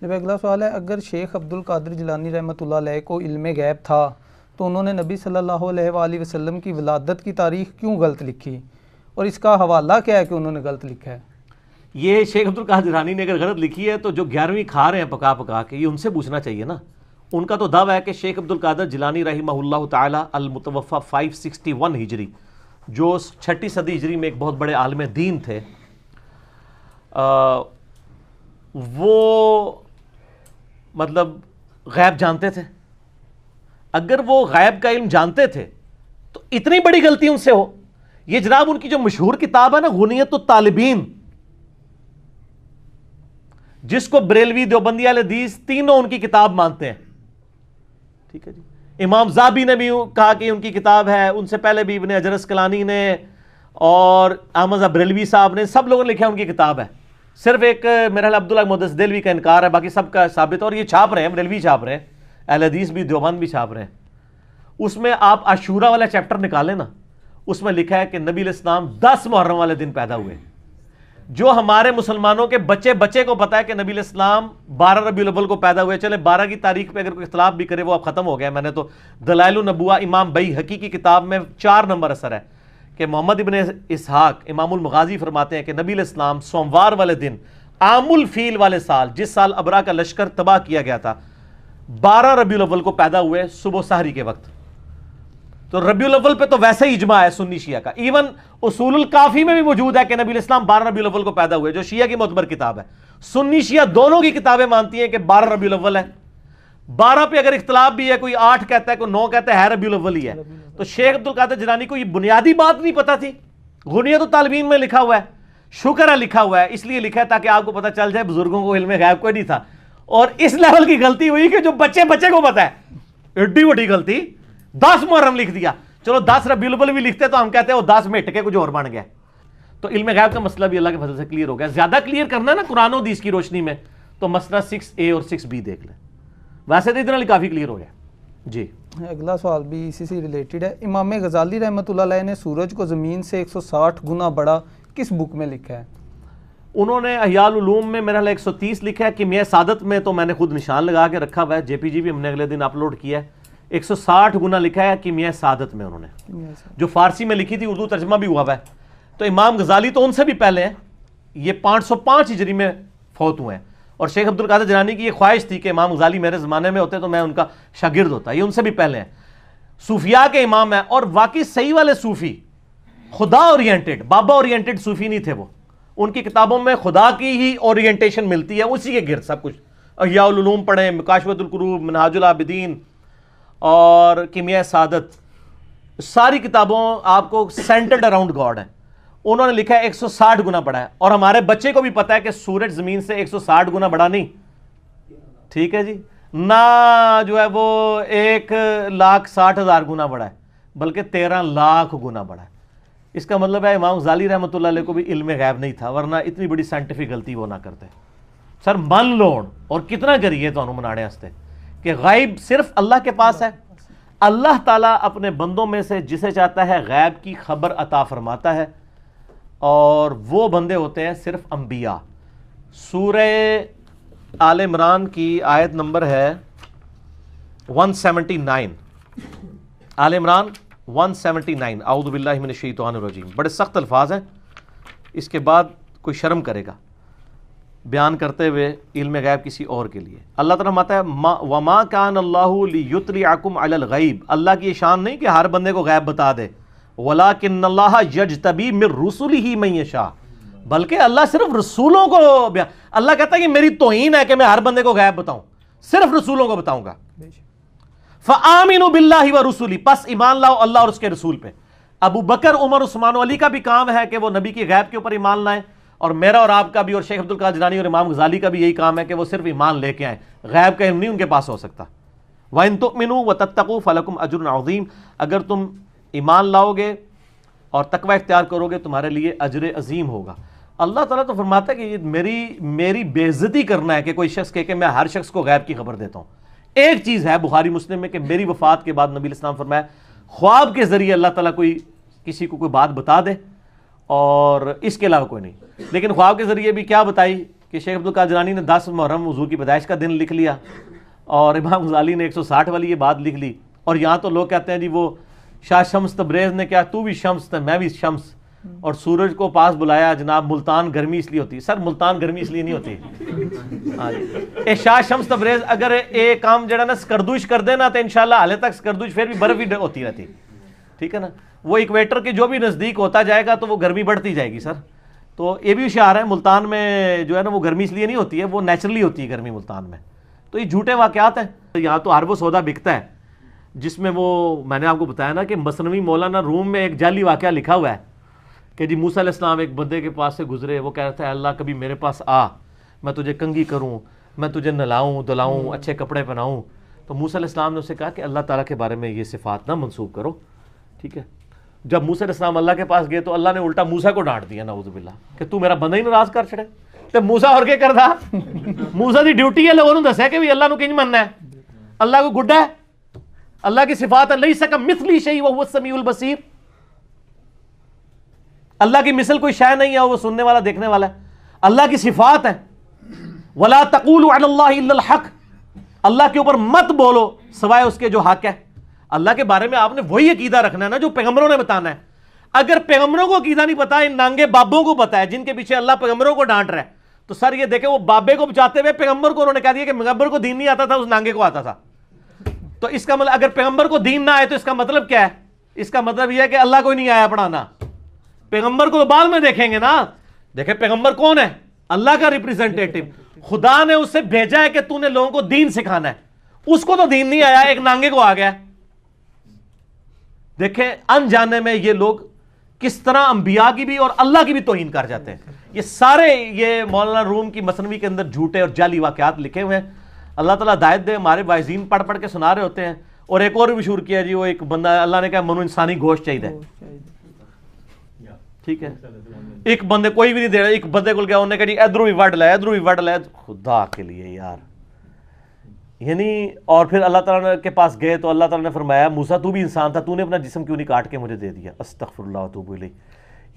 جب اگلا سوال ہے، اگر شیخ عبد القادر جیلانی رحمۃ اللہ علیہ کو علم غیب تھا تو انہوں نے نبی صلی اللہ علیہ وآلہ وسلم کی ولادت کی تاریخ کیوں غلط لکھی، اور اس کا حوالہ کیا ہے کہ انہوں نے غلط لکھا ہے؟ یہ شیخ عبد القادر جیلانی نے اگر غلط لکھی ہے تو جو 11ویں کھا رہے ہیں پکا پکا کے، یہ ان سے پوچھنا چاہیے نا۔ ان کا تو دعویٰ ہے کہ شیخ عبد القادر جیلانی رحمہ اللہ تعالی المتوفی 561 ہجری، جو 6 صدی ہجری میں ایک بہت بڑے عالم دین تھے، وہ مطلب غیب جانتے تھے۔ اگر وہ غیب کا علم جانتے تھے تو اتنی بڑی غلطی ان سے ہو؟ یہ جناب ان کی جو مشہور کتاب ہے نا، غنیت الطالبین، جس کو بریلوی، دیوبندی، اہل حدیث تینوں ان کی کتاب مانتے ہیں، ٹھیک ہے جی۔ امام زابی نے بھی کہا کہ ان کی کتاب ہے، ان سے پہلے بھی ابن حجر اسقلانی نے اور احمد بریلوی صاحب نے، سب لوگوں نے لکھا ہے ان کی کتاب ہے۔ صرف ایک میرا خیال عبداللہ محدث دہلوی کا انکار ہے، باقی سب کا ثابت ہے، اور یہ چھاپ رہے ہیں، بریلوی چھاپ رہے ہیں، اہل حدیث بھی، دیوبند بھی چھاپ رہے ہیں۔ اس میں آپ عاشورہ والا چیپٹر نکالیں نا، اس میں لکھا ہے کہ نبی علیہ السلام 10 محرم والے دن پیدا ہوئے۔ جو ہمارے مسلمانوں کے بچے بچے کو پتا ہے کہ نبی علیہ السلام 12 ربیع الاول کو پیدا ہوئے، چلے 12 کی تاریخ پہ اگر کوئی اختلاف بھی کرے وہ اب ختم ہو گیا۔ میں نے تو دلائل النبوہ امام بیہقی کی کتاب میں 4 نمبر اثر ہے کہ محمد ابن اسحاق امام المغازی فرماتے ہیں کہ نبی علیہ السلام سوموار والے دن عام الفیل والے سال، جس سال ابرا کا لشکر تباہ کیا گیا تھا، 12 ربیع الاول کو پیدا ہوئے صبح سحری کے وقت۔ تو ربیع الاول پہ تو ویسے ہی اجماع ہے سنی شیعہ کا، ایون اصول الکافی میں بھی موجود ہے کہ نبی علیہ السلام 12 ربیع الاول کو پیدا ہوئے، جو شیعہ کی معتبر کتاب ہے۔ سنی شیعہ دونوں کی کتابیں مانتی ہیں کہ 12 ربیع الاول ہے۔ 12 پہ اگر اختلاف بھی ہے، کوئی 8 کہتا ہے، کوئی 9 کہتا ہے ربیع الاول ہی ہے۔ تو شیخ عبد القادر جیلانی کو یہ بنیادی بات نہیں پتا تھی؟ غنیت الطالبین میں لکھا ہوا ہے، شکر ہے لکھا ہوا ہے، اس لیے لکھا ہے تاکہ آپ کو پتہ چل جائے بزرگوں کو علم غیب کوئی نہیں تھا۔ اور اس لیول کی غلطی ہوئی کہ جو بچے بچے کو پتا ہے، ایڈی بڑی غلطی، 10 محرم لکھ دیا۔ چلو 10 ربیع الاول بھی لکھتے تو ہم کہتے ہیں وہ 10 میں ہٹ کے کچھ اور بن گیا۔ تو علم غیب کا مسئلہ بھی اللہ کے فضل سے کلیئر ہو گیا۔ زیادہ کلیئر کرنا ہے نا قرآن و حدیث کی روشنی میں تو مسئلہ 6A اور 6B دیکھ لیں، ویسے تو اتنا کافی کلیئر ہو گیا جی۔ اگلا سوال بھی اسی سے ریلیٹڈ ہے۔ امام غزالی رحمۃ اللہ علیہ نے سورج کو زمین سے 160 گنا بڑا کس بک میں لکھا ہے؟ انہوں نے احیاء العلوم میں میرا 130 لکھا ہے، کیمیاء سعادت میں تو میں نے خود نشان لگا کے رکھا ہوا ہے، JPG بھی ہم نے اگلے دن اپلوڈ کیا ہے، 160 گنا لکھا ہے کیمیاء سعادت میں انہوں نے، جو فارسی میں لکھی تھی، اردو ترجمہ بھی ہوا ہوا ہے۔ تو امام غزالی تو ان سے بھی پہلے ہیں، یہ 505 ہجری میں فوت ہوئے ہیں، اور شیخ عبد القادر جیلانی کی یہ خواہش تھی کہ امام غزالی میرے زمانے میں ہوتے تو میں ان کا شاگرد ہوتا، یہ ان سے بھی پہلے ہیں، صوفیاء کے امام ہیں، اور واقعی صحیح والے صوفی، خدا اورینٹڈ، بابا اورینٹڈ صوفی نہیں تھے وہ۔ ان کی کتابوں میں خدا کی ہی اورینٹیشن ملتی ہے، اسی کے گرد سب کچھ۔ احیاء العلوم پڑھیں، مکاشفۃ القروب، منہاج العابدین اور کیمیاء سعادت، ساری کتابوں آپ کو سینٹرڈ اراؤنڈ گاڈ ہیں۔ انہوں نے لکھا ہے 160 گنا بڑا ہے، اور ہمارے بچے کو بھی پتا ہے کہ سورج زمین سے 160 گنا بڑا نہیں، ٹھیک ہے جی، نہ جو ہے وہ 1,60,000 گنا بڑا ہے، بلکہ 13 لاکھ گنا بڑا ہے۔ اس کا مطلب ہے امام غزالی رحمۃ اللہ علیہ کو بھی علم غیب نہیں تھا، ورنہ اتنی بڑی سائنٹیفک غلطی وہ نہ کرتے۔ سر من لوڑ اور کتنا کریے تو انہوں منانے ہستے کہ غیب صرف اللہ کے پاس ہے۔ اللہ تعالیٰ اپنے بندوں میں سے جسے چاہتا ہے غیب کی خبر عطا فرماتا ہے، اور وہ بندے ہوتے ہیں صرف انبیاء۔ سورہ آل عمران کی آیت نمبر ہے 179، آل عمران 179، اعوذ باللہ من الشیطان الرجیم، بڑے سخت الفاظ ہیں، اس کے بعد کوئی شرم کرے گا بیان کرتے ہوئے علم غیب کسی اور کے لیے۔ اللہ تعالیٰ فرماتا ہے وَمَا كَانَ اللَّهُ لِيُطْلِعَكُمْ عَلَى الْغَيْبِ، اللہ کی یہ شان نہیں کہ ہر بندے کو غیب بتا دے، وَلَٰكِنَّ اللَّهَ يَجْتَبِي مِن رُّسُلِهِ مَن يَشَاءُ، بلکہ اللہ صرف رسولوں کو اللہ کہتا ہے کہ میری توہین ہے کہ میں ہر بندے کو غیب بتاؤں، صرف رسولوں کو بتاؤں گا۔ فَآمِنُوا بِاللَّهِ وَرُسُلِهِ، پس ایمان لاؤ اللہ اور اس کے رسول پہ۔ ابو بکر، عمر، عثمان و علی کا بھی کام ہے کہ وہ نبی کی غیب کے اوپر ایمان لائیں، اور میرا اور آپ کا بھی، اور شیخ عبد القادر جیلانی اور امام غزالی کا بھی یہی کام ہے کہ وہ صرف ایمان لے کے آئیں، غیب کا علم نہیں ان کے پاس ہو سکتا۔ وَإِن تُؤْمِنُوا وَتَتَّقُوا فَلَكُمْ أَجْرٌ عَظِيمٌ، اگر تم ایمان لاؤ گے اور تقوی اختیار کرو گے تمہارے لیے اجر عظیم ہوگا۔ اللہ تعالیٰ تو فرماتا ہے کہ یہ میری بے عزتی کرنا ہے کہ کوئی شخص کہے کہ میں ہر شخص کو غیب کی خبر دیتا ہوں۔ ایک چیز ہے بخاری مسلم میں کہ میری وفات کے بعد نبی علیہ السلام فرمایا خواب کے ذریعے اللہ تعالیٰ کسی کو کوئی بات بتا دے، اور اس کے علاوہ کوئی نہیں۔ لیکن خواب کے ذریعے بھی کیا بتائی کہ شیخ عبد القادر جیلانی نے 10 محرم حضور کی پیدائش کا دن لکھ لیا اور امام غزالی نے 160 والی یہ بات لکھ لی، اور یہاں تو لوگ کہتے ہیں جی وہ شاہ شمس تبریز نے کیا تو بھی شمس تھا میں بھی شمس، اور سورج کو پاس بلایا جناب ملتان گرمی اس لیے ہوتی ہے. سر ملتان گرمی اس لیے نہیں ہوتی. اے شاہ شمس تبریز اگر ایک کام جڑا نا سکردوش کر دے نا تو انشاءاللہ حالے تک سکردوش پھر بھی برف ہی ہوتی رہتی، ٹھیک ہے نا. وہ ایکویٹر کے جو بھی نزدیک ہوتا جائے گا تو وہ گرمی بڑھتی جائے گی سر. تو یہ بھی اشارہ ہے ملتان میں جو ہے نا وہ گرمی اس لیے نہیں ہوتی ہے، وہ نیچرلی ہوتی ہے گرمی ملتان میں. تو یہ جھوٹے واقعات ہیں. یہاں تو ہر وہ سودا بکتا ہے جس میں وہ میں نے آپ کو بتایا نا کہ مثنوی مولانا روم میں ایک جعلی واقعہ لکھا ہوا ہے کہ جی موسیٰ علیہ السلام ایک بندے کے پاس سے گزرے، وہ کہہ رہا تھا اللہ کبھی میرے پاس آ، میں تجھے کنگھی کروں، میں تجھے نہلاؤں دلاؤں اچھے کپڑے پہناؤں. تو موسیٰ علیہ السلام نے اسے کہا کہ اللہ تعالیٰ کے بارے میں یہ صفات نہ منسوب کرو، ٹھیک ہے. جب موسیٰ علیہ السلام اللہ کے پاس گئے تو اللہ نے الٹا موسیٰ کو ڈانٹ دیا نعوذ باللہ کہ تو میرا بندہ ہی ناراض کر چھڑے. تو موسیٰ اور کیا کردا، موسیٰ دی ڈیوٹی ہے لوگوں نے دسیا کہ بھی اللہ نو کنج مننا ہے، اللہ کو گڈا ہے، اللہ کی صفات ہے لیس کمثلہ شیء وہو السمیع البصیر. اللہ کی مثل کوئی شے نہیں ہے، وہ سننے والا دیکھنے والا ہے. اللہ کی صفات ہے ولا تقولوا علی اللہ الا الحق، اللہ کے اوپر مت بولو سوائے اس کے جو حق ہے. اللہ کے بارے میں آپ نے وہی عقیدہ رکھنا ہے نا جو پیغمبروں نے بتانا ہے. اگر پیغمبروں کو عقیدہ نہیں پتا، ان نانگے بابوں کو پتا ہے جن کے پیچھے اللہ پیغمبروں کو ڈانٹ رہا ہے، تو سر یہ دیکھیں وہ بابے کو بچاتے ہوئے پیغمبر کو انہوں نے کہہ دیا کہ پیغمبر کو دین نہیں آتا تھا، اس نانگے کو آتا تھا. تو اس کا مطلب اگر پیغمبر کو دین نہ آئے تو اس کا مطلب کیا ہے؟ اس کا مطلب یہ ہے کہ اللہ کو نہیں آیا پڑھانا. پیغمبر کو تو بعد میں دیکھیں گے نا. دیکھیں پیغمبر کون ہے؟ اللہ کا ریپریزنٹیٹو. خدا نے اسے بھیجا ہے کہ تو نے لوگوں کو دین سکھانا ہے. اس کو تو دین نہیں آیا، ایک نانگے کو آ گیا. دیکھیں انجانے میں یہ لوگ کس طرح انبیاء کی بھی اور اللہ کی بھی توہین کر جاتے ہیں. یہ سارے یہ مولانا روم کی مثنوی کے اندر جھوٹے اور جعلی واقعات لکھے ہوئے ہیں. اللہ تعالیٰ ہدایت دے. ہمارے وائزین پڑھ پڑھ کے سنا رہے ہوتے ہیں. اور ایک اور بھی مشہور کیا جی، وہ ایک بندہ اللہ نے کہا منو انسانی گوشت چاہیے، ٹھیک ہے. ایک بندے کوئی بھی نہیں دے رہا، ایک بندے کو گیا انہوں نے کہا جی ادھروں بھی وڈ لے ادھروں بھی وڈ لے. خدا کے لیے یار، یعنی اور پھر اللہ تعالیٰ کے پاس گئے تو اللہ تعالیٰ نے فرمایا موسیٰ تو بھی انسان تھا، تو نے اپنا جسم کیوں نہیں کاٹ کے مجھے دے دیا؟ استغفر اللہ واتوب الیہ.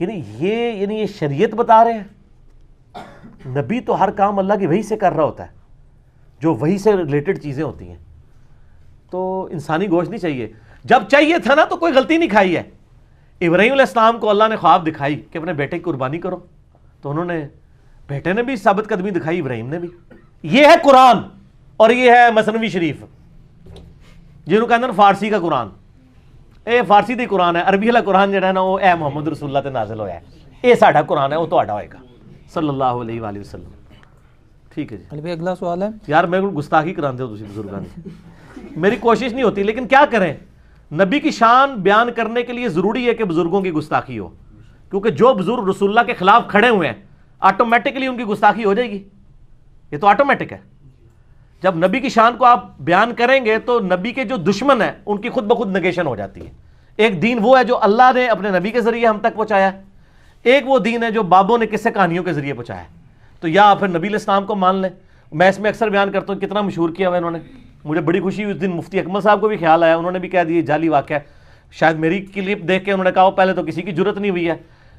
یعنی یہ شریعت بتا رہے ہیں. نبی تو ہر کام اللہ کی وحی سے کر رہا ہوتا ہے، جو وحی سے ریلیٹڈ چیزیں ہوتی ہیں. تو انسانی گوشت نہیں چاہیے. جب چاہیے تھا نا تو کوئی غلطی نہیں کھائی ہے. ابراہیم علیہ السلام کو اللہ نے خواب دکھائی کہ اپنے بیٹے کی قربانی کرو، تو انہوں نے، بیٹے نے بھی ثابت قدمی دکھائی، ابراہیم نے بھی. یہ ہے قرآن اور یہ ہے مثنوی شریف، جنہوں کہتے ہیں فارسی کا قرآن. اے فارسی دی قرآن ہے، عربی والا قرآن جڑا ہے نا وہ اے محمد رسول اللہ تے نازل ہویا ہے. یہ ساڈا قرآن ہے، وہ تہاڈا ہوئے گا صلی اللہ علیہ وآلہ وسلم. ٹھیک ہے جی. اگلا سوال ہے. یار میرے کو گستاخی کراندے ہو تسی بزرگاں دی. میری کوشش نہیں ہوتی لیکن کیا کریں، نبی کی شان بیان کرنے کے لیے ضروری ہے کہ بزرگوں کی گستاخی ہو، کیونکہ جو بزرگ رسول اللہ کے خلاف کھڑے ہوئے ہیں آٹومیٹکلی ان کی گستاخی ہو جائے گی. یہ تو آٹومیٹک ہے. جب نبی کی شان کو آپ بیان کریں گے تو نبی کے جو دشمن ہیں ان کی خود بخود نگیشن ہو جاتی ہے. ایک دین وہ ہے جو اللہ نے اپنے نبی کے ذریعے ہم تک پہنچایا ہے، ایک وہ دین ہے جو بابوں نے قصے کہانیوں کے ذریعے پہنچایا ہے. تو یا پھر نبی علیہ السلام کو مان لیں. میں اس میں اکثر بیان کرتا ہوں کتنا مشہور کیا ہوا انہوں نے. مجھے بڑی خوشی اس دن مفتی اکمل صاحب کو بھی خیال آیا، انہوں نے بھی کہہ دیا جعلی واقعہ ہے. شاید میری کلپ دیکھ کے انہوں نے کہا پہلے تو کسی کی جرت نہیں ہوئی ہے،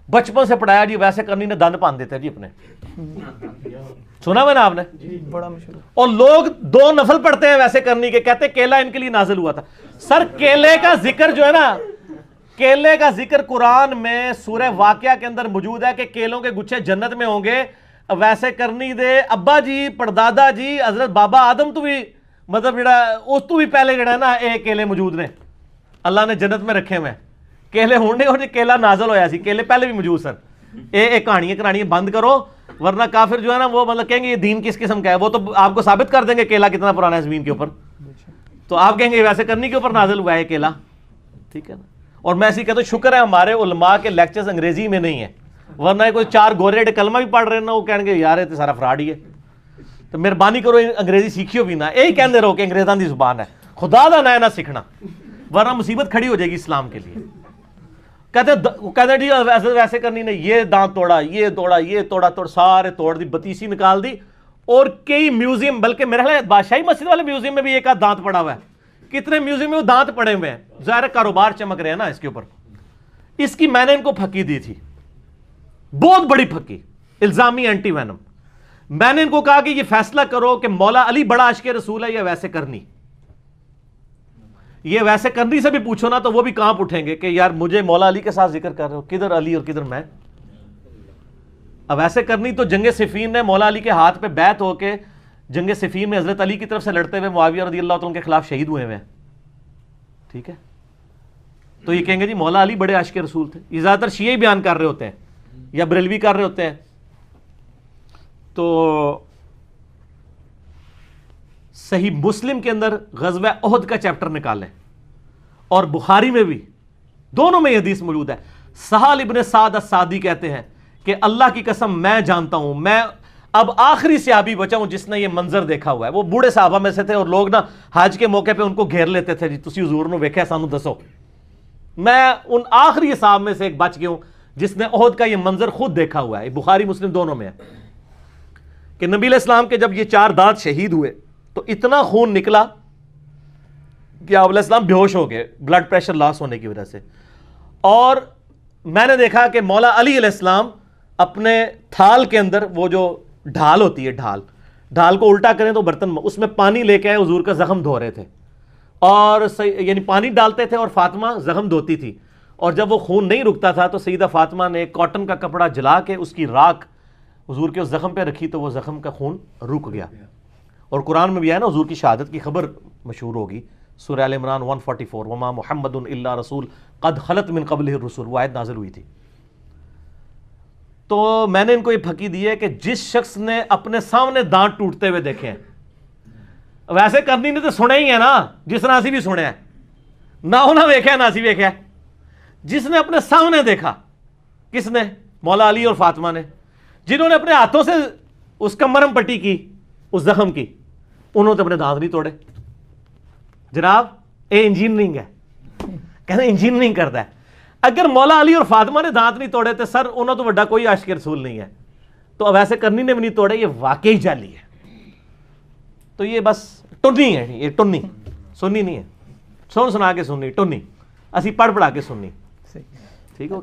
بچپن سے پڑھایا جی ویسے کرنی نے دند پان دیتے جی اپنے. سنا میں نا آپ نے؟ بڑا مشہور. اور لوگ 2 نفل پڑھتے ہیں ویسے کرنی کے، کہتے کیلا ان کے لیے نازل ہوا تھا. سر کیلے کا ذکر جو ہے نا، کیلے کا ذکر قرآن میں سورہ واقعہ کے اندر موجود ہے کہ کیلوں کے گچھے جنت میں ہوں گے. ویسے کرنی دے ابا جی پردادا جی حضرت بابا آدم تو بھی مطلب جڑا اس تو بھی پہلے جڑا ہے نا اے کیلے موجود نے، اللہ نے جنت میں رکھے ہوئے. کیلے ہونے اور کیلا نازل ہویا سی، کیلے پہلے بھی موجود سن. اے کہانیاں بند کرو ورنہ کافر جو ہے نا وہ مطلب کہیں گے یہ دین کس قسم کا ہے. وہ تو آپ کو ثابت کر دیں گے کیلا کتنا پرانا ہے زمین کے اوپر، تو آپ کہیں گے ویسے کرنی کے اوپر نازل ہوا ہے کیلا. ٹھیک ہے نا. اور میں ایسے کہتا ہوں شکر ہے ہمارے علماء کے لیکچرز انگریزی میں نہیں ہیں، ورنہ کوئی 4 گورے کلمہ بھی پڑھ رہے ہیں نا وہ کہیں گے یار یہ تو سارا فراڈ ہی ہے. تو مہربانی کرو انگریزی سیکھیو بھی نہ، یہی کہندے رہو کہ انگریزاں دی زبان ہے، خدا دا نہ سیکھنا ورنہ مصیبت کھڑی ہو جائے گی اسلام کے لیے. کہتے جی ویسے کرنی نے یہ دانت توڑا، یہ توڑا، یہ توڑا سارے توڑ دی، بتیسی نکال دی. اور کئی میوزیم، بلکہ میرا خیال ہے بادشاہی مسجد والے میوزیم میں بھی ایک آدھ دانت پڑا ہوا ہے. کتنے میوزیم میں وہ دانت پڑے ہوئے ہیں، ظاہر کاروبار چمک رہے ہیں نا اس کے اوپر. اس کی میں نے ان کو پھکی دی تھی، بہت بڑی پھکی، الزامی اینٹی وینم. میں نے ان کو کہا کہ یہ فیصلہ کرو کہ مولا علی بڑا عاشق رسول ہے یا ویسے کرنی. یہ ویسے کرنی سے بھی پوچھو نا تو وہ بھی کانپ اٹھیں گے کہ یار مجھے مولا علی کے ساتھ ذکر کر رہے ہو, کدھر علی اور کدھر میں. اب ویسے کرنی تو جنگ صفین نے مولا علی کے ہاتھ پہ بیعت ہو کے جنگ صفین میں حضرت علی کی طرف سے لڑتے ہوئے معاویہ رضی اللہ تعالیٰ کے خلاف شہید ہوئے ہیں. ٹھیک ہے, تو یہ کہیں گے جی مولا علی بڑے عاشق رسول تھے. یہ زیادہ تر شیعہ ہی بیان کر رہے ہوتے ہیں یا بریلوی کر رہے ہوتے ہیں. تو صحیح مسلم کے اندر غزوہ احد کا چیپٹر نکالیں, اور بخاری میں بھی, دونوں میں یہ حدیث موجود ہے. سہل ابن سعد السعدی کہتے ہیں کہ اللہ کی قسم میں جانتا ہوں, میں اب آخری صحابی بچا ہوں جس نے یہ منظر دیکھا ہوا ہے. وہ بوڑھے صحابہ میں سے تھے اور لوگ نا حج کے موقع پہ ان کو گھیر لیتے تھے, جی تسی حضور نے ویکھیا سانو دسو. میں ان آخری صحابہ میں سے ایک بچ گیا ہوں جس نے احد کا یہ منظر خود دیکھا ہوا ہے. بخاری مسلم دونوں میں ہے کہ نبی علیہ السلام کے جب یہ 4 دانت شہید ہوئے تو اتنا خون نکلا کہ آپ علیہ السلام بے ہوش ہو گئے بلڈ پریشر لاس ہونے کی وجہ سے. اور میں نے دیکھا کہ مولا علی علیہ السلام اپنے تھال کے اندر, وہ جو ڈھال ہوتی ہے, ڈھال کو الٹا کریں تو برتن میں, اس میں پانی لے کے آئے, حضور کا زخم دھو رہے تھے, اور یعنی پانی ڈالتے تھے اور فاطمہ زخم دھوتی تھی. اور جب وہ خون نہیں رکتا تھا تو سیدہ فاطمہ نے کاٹن کا کپڑا جلا کے اس کی راکھ حضور کے اس زخم پہ رکھی تو وہ زخم کا خون رک گیا. اور قرآن میں بھی ہے نا حضور کی شہادت کی خبر مشہور ہوگی, سورہ ال عمران 144, وما محمد الا رسول قد خلت من قبلہ الرسل, وہ آیت نازل ہوئی تھی. تو میں نے ان کو یہ پھکی دی ہے کہ جس شخص نے اپنے سامنے دانت ٹوٹتے ہوئے دیکھے ہیں, ویسے کرنی نے تو سنے ہی ہے نا, جس نے اسی بھی سنے ہیں, نہ انہیں ویکھا نہ اسی ویکھا, جس نے اپنے سامنے دیکھا. کس نے؟ مولا علی اور فاطمہ نے, جنہوں نے اپنے ہاتھوں سے اس کا مرہم پٹی کی, اس زخم کی, انہوں نے اپنے دانت نہیں توڑے. جناب اے انجینئرنگ ہے, کہتے ہیں انجینئرنگ کرتا ہے. اگر مولا علی اور فاطمہ نے دانت نہیں توڑے تو سر انہوں تو بڑا کوئی عاشق رسول نہیں ہے. تو اب ایسے کرنی نے بھی نہیں توڑے, یہ واقعی جعلی ہے. تو یہ بس ٹنی ہے, یہ ٹنی سنی نہیں ہے, سنا کے سننی, ٹنی اسی پڑھ پڑھا کے سننی. ٹھیک ہو.